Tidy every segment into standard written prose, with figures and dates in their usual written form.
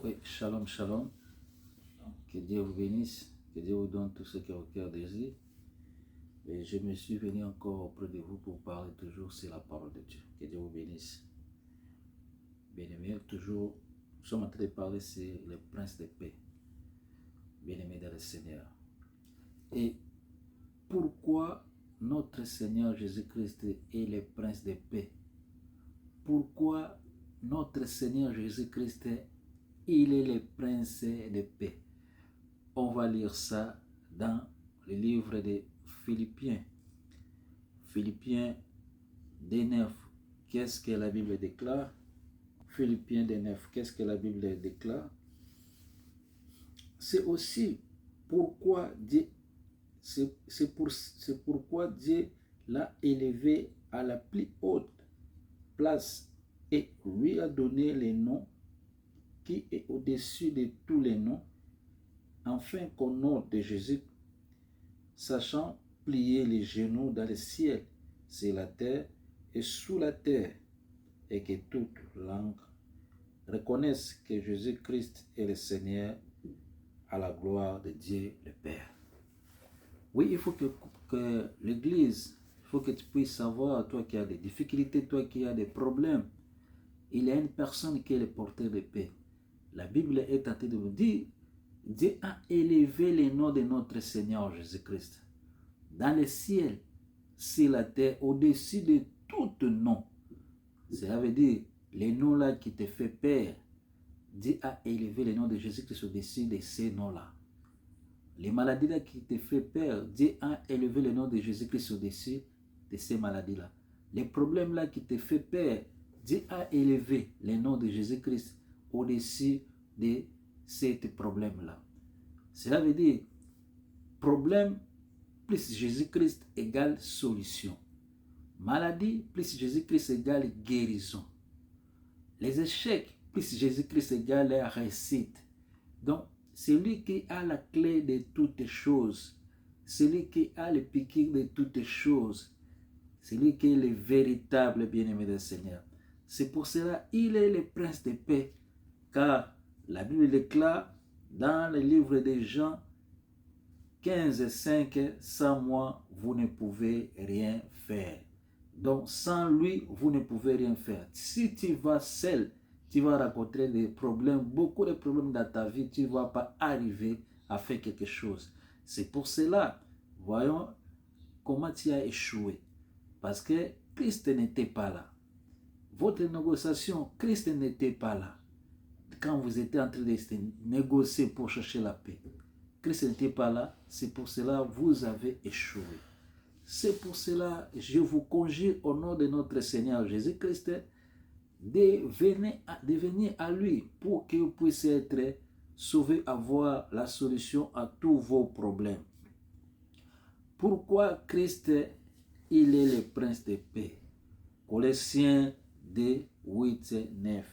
et shalom, shalom. Que Dieu vous bénisse, que Dieu vous donne tout ce que votre cœur désire. Et je me suis venu encore auprès de vous pour parler toujours sur la parole de Dieu. Que Dieu vous bénisse. Bien-aimés, toujours, nous sommes en train de parler sur le prince de paix. Bien-aimés dans le Seigneur. Et pourquoi notre Seigneur Jésus-Christ est le prince de paix? Pourquoi notre Seigneur Jésus-Christ, il est le prince de paix? On va lire ça dans le livre de Philippiens. Philippiens 2:9. Qu'est-ce que la Bible déclare? Philippiens 2:9. Qu'est-ce que la Bible déclare? C'est aussi pourquoi Dieu, c'est pourquoi Dieu l'a élevé à la plus haute place et lui a donné le nom qui est au-dessus de tous les noms, afin qu'au nom de Jésus, sachant plier les genoux dans le ciel, sur la terre et sous la terre, et que toute langue reconnaisse que Jésus-Christ est le Seigneur, à la gloire de Dieu le Père. Oui, il faut que l'Église, il faut que tu puisses savoir, toi qui as des difficultés, toi qui as des problèmes, il y a une personne qui est le porteur de paix. La Bible est en train de vous dire, Dieu a élevé le nom de notre Seigneur Jésus-Christ dans le ciel, sur la terre, au-dessus de tout nom. Cela veut dire, les noms là qui te fait peur, Dieu a élevé le nom de Jésus-Christ au-dessus de ces noms-là. Les maladies là qui te fait peur, Dieu a élevé le nom de Jésus-Christ au-dessus de ces maladies-là. Les problèmes là qui te fait peur, Dieu a élevé le nom de Jésus-Christ au-dessus de ces problèmes-là. Cela veut dire, problème plus Jésus-Christ égale solution. Maladie plus Jésus-Christ égale guérison. Les échecs plus Jésus-Christ égale la réussite. Donc, celui qui a la clé de toutes choses, celui qui a le piquet de toutes choses, celui qui est le véritable bien-aimé du Seigneur. C'est pour cela qu'il est le prince de paix, car la Bible déclare dans le livre de Jean 15:5, sans moi, vous ne pouvez rien faire. Donc, sans lui, vous ne pouvez rien faire. Si tu vas seul, tu vas rencontrer des problèmes, beaucoup de problèmes dans ta vie, tu ne vas pas arriver à faire quelque chose. C'est pour cela, voyons comment tu as échoué. Parce que Christ n'était pas là. Votre négociation, Christ n'était pas là. Quand vous étiez en train de négocier pour chercher la paix, Christ n'était pas là. C'est pour cela que vous avez échoué. C'est pour cela que je vous conjure au nom de notre Seigneur Jésus-Christ de venir à lui pour que vous puissiez être sauvés, avoir la solution à tous vos problèmes. Pourquoi Christ, il est le prince de paix? Colossiens 2:8-9.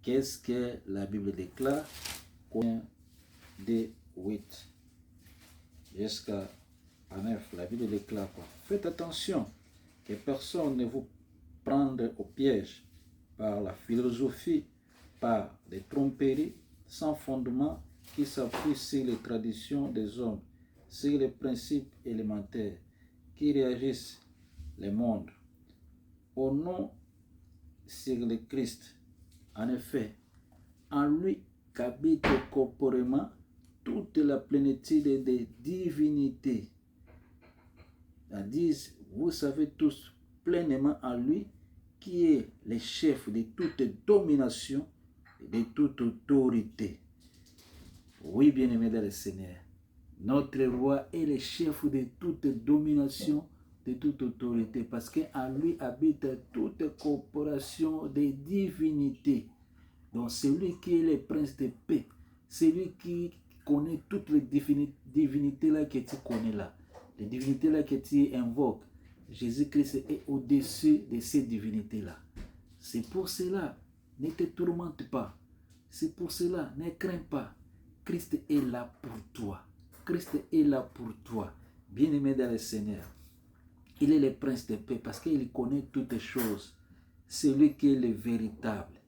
Qu'est-ce que la Bible déclare? Colossiens 2:8 jusqu'à 9. La Bible déclare quoi? Faites attention que personne ne vous prenne au piège par la philosophie, par des tromperies sans fondement qui s'appuient sur les traditions des hommes, sur les principes élémentaires qui réagissent le monde. Au nom sur le Christ, en effet, en lui qu'habite corporellement toute la plénitude des divinités. C'est-à-dire, vous savez tous pleinement en lui qui est le chef de toute domination et de toute autorité. Oui, bien-aimé dans le Seigneur, notre roi est le chef de toute domination, de toute autorité, parce qu'en lui habite toute corporation des divinités. Donc, c'est lui qui est le prince de paix, c'est lui qui connaît toutes les divinités là que tu connais là, les divinités là que tu invoques. Jésus-Christ est au-dessus de ces divinités-là. C'est pour cela, ne te tourmente pas. C'est pour cela, ne crains pas. Christ est là pour toi. Christ est là pour toi. Bien-aimé dans le Seigneur, il est le prince de paix parce qu'il connaît toutes choses. C'est lui qui est le véritable.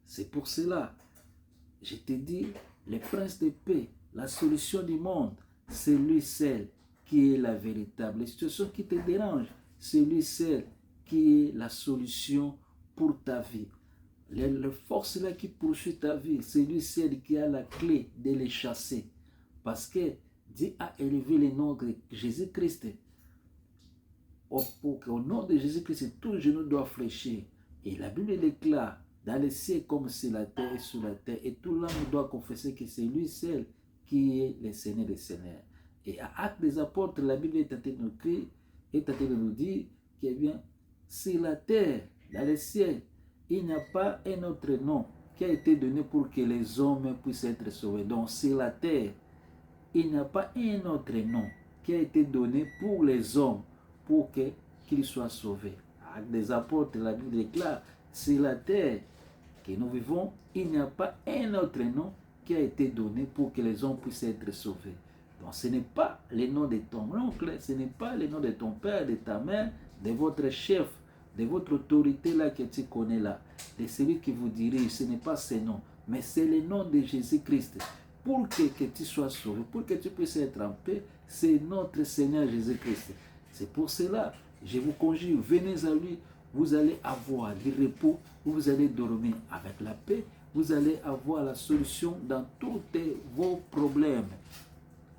C'est pour cela, je te dis, le prince de paix, la solution du monde, c'est lui seul qui est la véritable. Les situations qui te dérangent, c'est lui seul qui est la solution pour ta vie. Les forces là qui poursuivent ta vie, c'est lui seul qui a la clé de les chasser. Parce que Dieu a élevé le nom de Jésus-Christ. Pour qu'au nom de Jésus-Christ, tout genou doit fléchir. Et la Bible déclare, dans les cieux comme sur la terre et sous la terre, et tout l'homme doit confesser que c'est lui seul qui est le Seigneur des Seigneurs. Et à Actes des Apôtres, la Bible est en train de nous écrire, est en train de nous dire que bien, sur la terre, dans les cieux, il n'y a pas un autre nom qui a été donné pour que les hommes puissent être sauvés. Donc sur la terre, il n'y a pas un autre nom qui a été donné pour les hommes pour qu'ils soient sauvés. Actes des Apôtres, la Bible déclare, sur la terre que nous vivons, il n'y a pas un autre nom qui a été donné pour que les hommes puissent être sauvés. Donc ce n'est pas le nom de ton oncle, ce n'est pas le nom de ton père, de ta mère, de votre chef, de votre autorité là que tu connais là, de celui qui vous dirige, ce n'est pas ce nom, mais c'est le nom de Jésus-Christ. Pour que tu sois sauvé, pour que tu puisses être en paix, c'est notre Seigneur Jésus-Christ. C'est pour cela, je vous conjure, venez à lui, vous allez avoir du repos, vous allez dormir avec la paix, vous allez avoir la solution dans tous vos problèmes.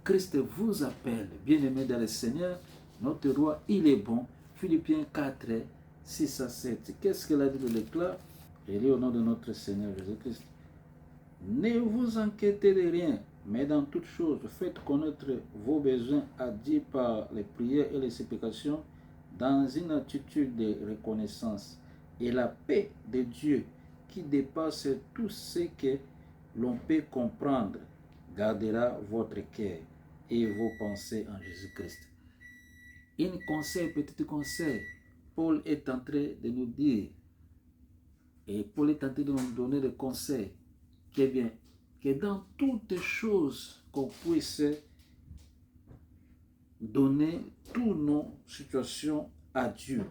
Christ vous appelle, bien-aimés dans le Seigneur, notre roi, il est bon. Philippiens 4, 6 à 7. Qu'est-ce que la Bible déclare? Je lis au nom de notre Seigneur Jésus-Christ. Ne vous inquiétez de rien, mais dans toutes choses, faites connaître vos besoins à Dieu par les prières et les supplications, dans une attitude de reconnaissance. Et la paix de Dieu, qui dépasse tout ce que l'on peut comprendre, gardera votre cœur et vos pensées en Jésus-Christ. Petit conseil, Paul est en train de nous dire, et Paul est en train de nous donner des conseils, que dans toutes choses, qu'on puisse donner toutes nos situations à Dieu.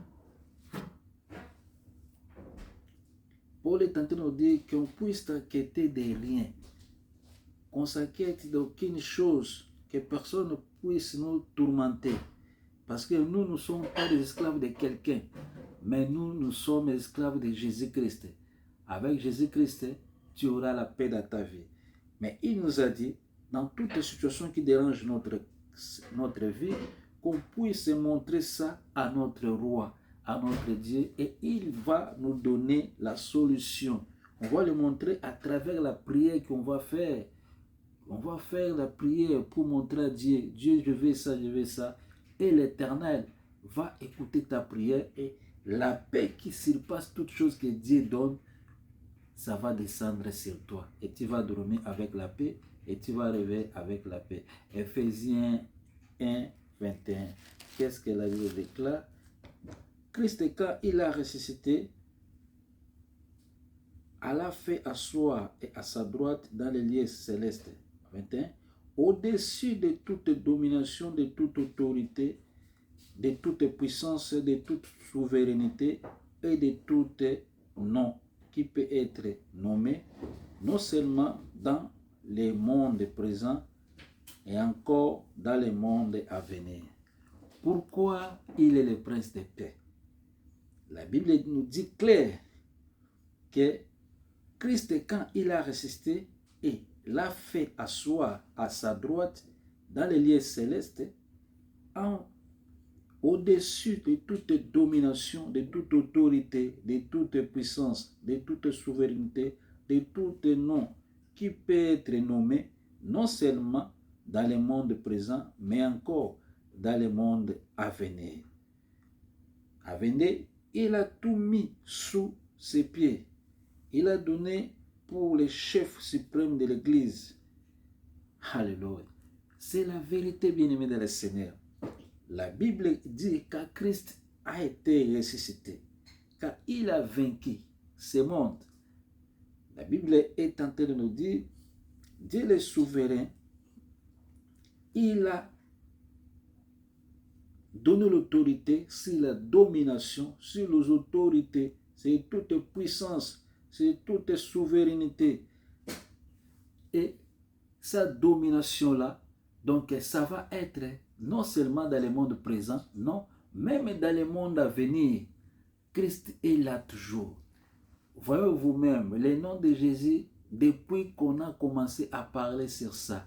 Paul est en train de nous dire qu'on puisse s'inquiéter de rien, qu'on s'inquiète d'aucune chose, que personne ne puisse nous tourmenter. Parce que nous ne sommes pas des esclaves de quelqu'un, mais nous sommes esclaves de Jésus-Christ. Avec Jésus-Christ, tu auras la paix dans ta vie. Mais il nous a dit, dans toutes les situations qui dérangent notre vie, qu'on puisse montrer ça à notre roi, à notre Dieu, et il va nous donner la solution. On va le montrer à travers la prière qu'on va faire. On va faire la prière pour montrer à Dieu, Dieu, je veux ça, je veux ça. Et l'Éternel va écouter ta prière et la paix qui surpasse toute chose que Dieu donne, ça va descendre sur toi. Et tu vas dormir avec la paix et tu vas rêver avec la paix. Ephésiens 1, 21. Qu'est-ce que la Bible déclare? Christ, quand il a ressuscité, Allah fait asseoir et à sa droite dans les lieux célestes. 21. Au-dessus de toute domination, de toute autorité, de toute puissance, de toute souveraineté et de tout nom qui peut être nommé, non seulement dans le monde présent et encore dans le monde à venir. Pourquoi il est le prince de paix? La Bible nous dit clair que Christ, quand il a ressuscité et l'a fait asseoir à sa droite dans les lieux célestes, au-dessus de toute domination, de toute autorité, de toute puissance, de toute souveraineté, de tout nom qui peut être nommé, non seulement dans le monde présent, mais encore dans le monde à venir. À venir, il a tout mis sous ses pieds. Il a donné pour le chef suprême de l'Église. Alléluia. C'est la vérité, bien-aimée de le Seigneur. La Bible dit que Christ a été ressuscité, car il a vaincu ce monde. La Bible est en train de nous dire, Dieu le souverain, il a donné l'autorité sur la domination, sur les autorités, sur toute puissance, sur toute souveraineté. et sa domination-là, donc ça va être non seulement dans le monde présent, non, même dans le monde à venir. Christ est là toujours. Voyez vous-même, le nom de Jésus, depuis qu'on a commencé à parler sur ça,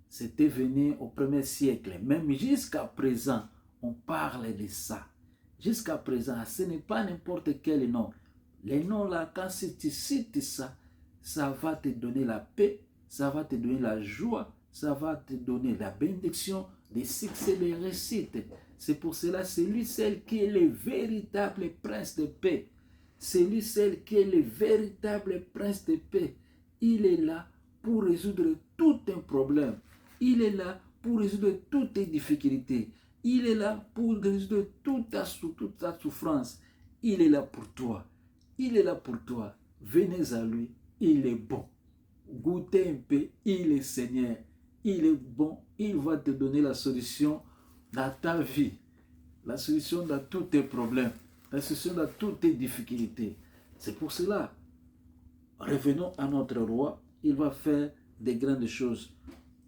c'était venu au 1er siècle. Même jusqu'à présent, on parle de ça. Jusqu'à présent, ce n'est pas n'importe quel nom. Les noms là, quand tu cites ça, ça va te donner la paix, ça va te donner la joie, ça va te donner la bénédiction, des succès, des réussites. C'est pour cela, c'est lui seul qui est le véritable prince de paix. C'est lui seul qui est le véritable prince de paix. Il est là pour résoudre tout un problème. Il est là pour résoudre toutes tes difficultés. Il est là pour résoudre toute ta souffrance. Il est là pour toi. Il est là pour toi. Venez à lui. Il est bon. Goûtez un peu. Il est Seigneur. Il est bon. Il va te donner la solution dans ta vie. La solution dans tous tes problèmes. La solution dans toutes tes difficultés. C'est pour cela. Revenons à notre roi. Il va faire des grandes choses.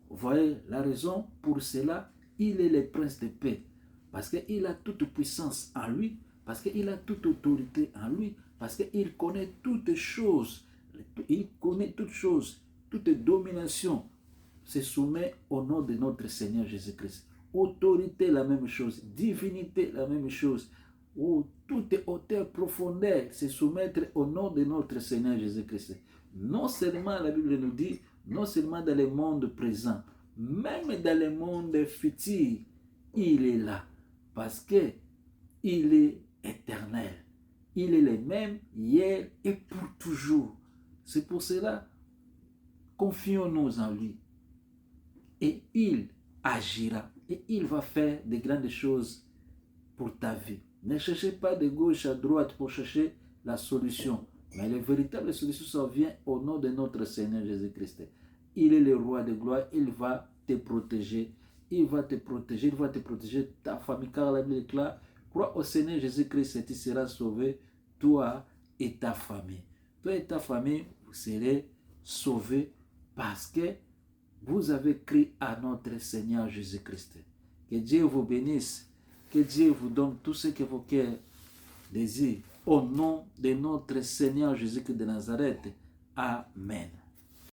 Vous voyez la raison pour cela, il est le prince de paix. Parce qu'il a toute puissance en lui, parce qu'il a toute autorité en lui, parce qu'il connaît toutes choses. Il connaît toutes choses, toute domination se soumet au nom de notre Seigneur Jésus-Christ. Autorité, la même chose. Divinité, la même chose. Toute hauteur, profondeur se soumettre au nom de notre Seigneur Jésus-Christ. Non seulement, la Bible nous dit, non seulement dans le monde présent, même dans le monde futur, il est là. Parce que il est éternel. Il est le même hier et pour toujours. C'est pour cela, confions-nous en lui. Et il agira. Et il va faire de grandes choses pour ta vie. Ne cherchez pas de gauche à droite pour chercher la solution. Mais la véritable solution, ça vient au nom de notre Seigneur Jésus-Christ. Il est le roi de gloire. Il va te protéger. Il va te protéger. Il va te protéger ta famille. Car la Bible est claire. Crois au Seigneur Jésus-Christ et tu seras sauvé, toi et ta famille. Toi et ta famille, vous serez sauvés parce que vous avez crié à notre Seigneur Jésus-Christ. Que Dieu vous bénisse. Que Dieu vous donne tout ce que vos cœurs désirent. Au nom de notre Seigneur Jésus-Christ de Nazareth. Amen.